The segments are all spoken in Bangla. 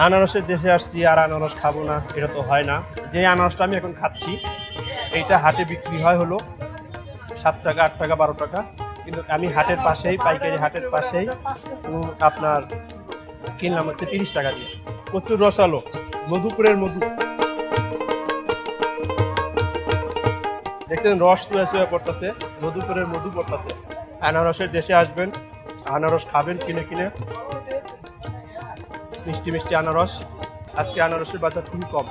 আনারসের দেশে আসছি আর আনারস খাবো না, এটা তো হয় না। যে আনারসটা আমি এখন খাচ্ছি এইটা হাটে বিক্রি হয় হলো 7 টাকা, 8 টাকা, 12 টাকা, কিন্তু আমি হাটের পাশেই, পাইকারি হাটের পাশেই আপনার কিনলাম হচ্ছে 30 টাকা দিয়ে। প্রচুর রসালো, মধুপুরের মধু, দেখছেন রস চুয়ে পড়তেছে, মধুপুরের মধু পড়তেছে। আনারসের দেশে আসবেন, আনারস খাবেন কিনে কিনে, মিষ্টি মিষ্টি আনারস। আজকে আনারসের বাজার খুবই কম,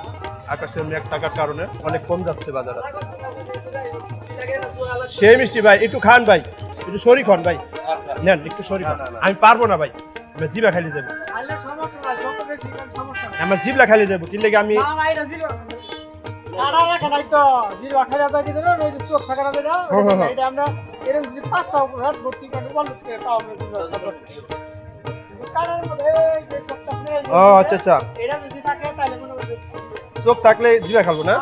আকাশের মেঘ থাকার কারণে অনেক কম যাচ্ছে বাজার আজকে। সেই মিষ্টি ভাই, একটু খান ভাই, একটু সরি খান ভাই, নেন একটু সরি খান। আমি পারবো না ভাই, আমার জিভা খালি যাবে, আমার জিভলা খালি যাবো, কিনলে আমি ও আচ্ছা আচ্ছা, চোখ থাকলে জিভা খাবো না।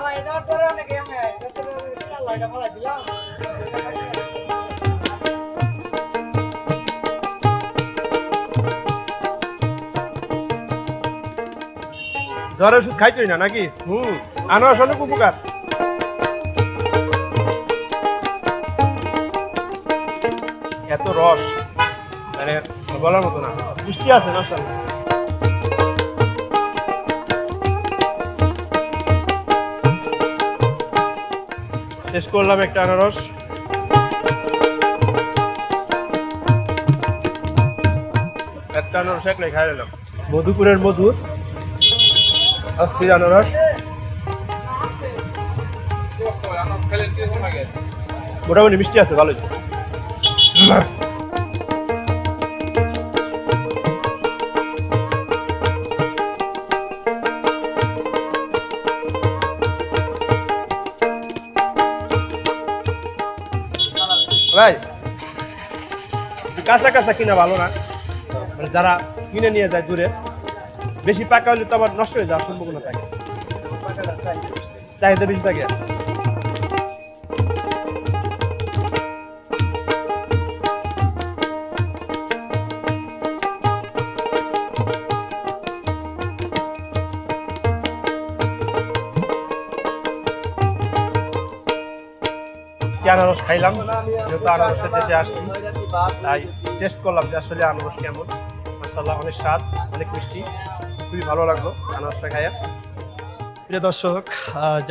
জ্বরের ওষুধ খাইতোই না নাকি? আনারস অনেক উপকার। এত রস মানে বলার মতো না, মিষ্টি আছে মাশাআল্লাহ। শেষ করলাম একটা আনারস। একটা আনারস একলাই খাই নিলাম। মধুপুরের মধু, অস্থির আনারস, মোটামুটি মিষ্টি আছে, ভালোই। ভাই কাঁচা কাঁচা কিনা ভালো না, মানে যারা কিনে নিয়ে যায় দূরে, বেশি পাকা হলে তো আবার নষ্ট হয়ে যাওয়ার সম্ভাবনা থাকে, চাহিদা বেশি থাকে। আনারস খাইলাম, যেহেতু আনারসের দেশে আসছি তাই টেস্ট করলাম যে আসলে আনারস কেমন। মাশাআল্লাহ অনেক স্বাদ, অনেক মিষ্টি, খুবই ভালো লাগলো আনারসটা খাইয়া। প্রিয় দর্শক,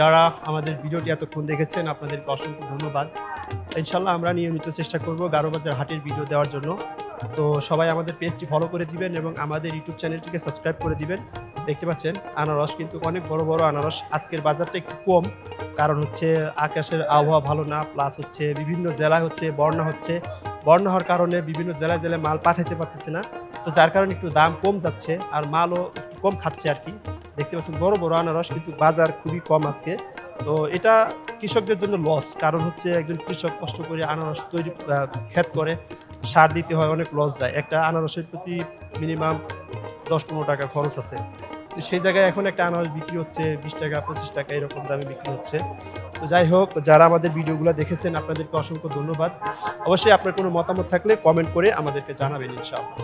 যারা আমাদের ভিডিওটি এতক্ষণ দেখেছেন আপনাদেরকে অসংখ্য ধন্যবাদ। ইনশাল্লাহ আমরা নিয়মিত চেষ্টা করব গারোবাজার হাটের ভিডিও দেওয়ার জন্য। তো সবাই আমাদের পেজটি ফলো করে দিবেন এবং আমাদের ইউটিউব চ্যানেলটিকে সাবস্ক্রাইব করে দিবেন। দেখতে পাচ্ছেন আনারস কিন্তু অনেক বড় বড় আনারস। আজকের বাজারটা একটু কম, কারণ হচ্ছে আকাশের আবহাওয়া ভালো না, প্লাস হচ্ছে বিভিন্ন জেলায় হচ্ছে বন্যা হচ্ছে, বন্যা হওয়ার কারণে বিভিন্ন জেলায় জেলায় মাল পাঠাতে পারতেছে না, তো যার কারণে একটু দাম কম যাচ্ছে আর মালও একটু কম খাচ্ছে আর কি। দেখতে পাচ্ছেন বড় বড় আনারস, কিন্তু বাজার খুবই কম আজকে। তো এটা কৃষকদের জন্য লস, কারণ হচ্ছে একজন কৃষক কষ্ট করে আনারস তৈরি ক্ষেত করে, সার দিতে হয়, অনেক লস যায়। একটা আনারসের প্রতি মিনিমাম 10-15 টাকা খরচ আছে। তো সেই জায়গায় এখন একটা আনারস বিক্রি হচ্ছে 20 টাকা 25 টাকা এরকম দামে বিক্রি হচ্ছে। তো যাই হোক, যারা আমাদের ভিডিওগুলো দেখেছেন আপনাদেরকে অসংখ্য ধন্যবাদ। অবশ্যই আপনার কোনো মতামত থাকলে কমেন্ট করে আমাদেরকে জানাবেন ইনশাআল্লাহ।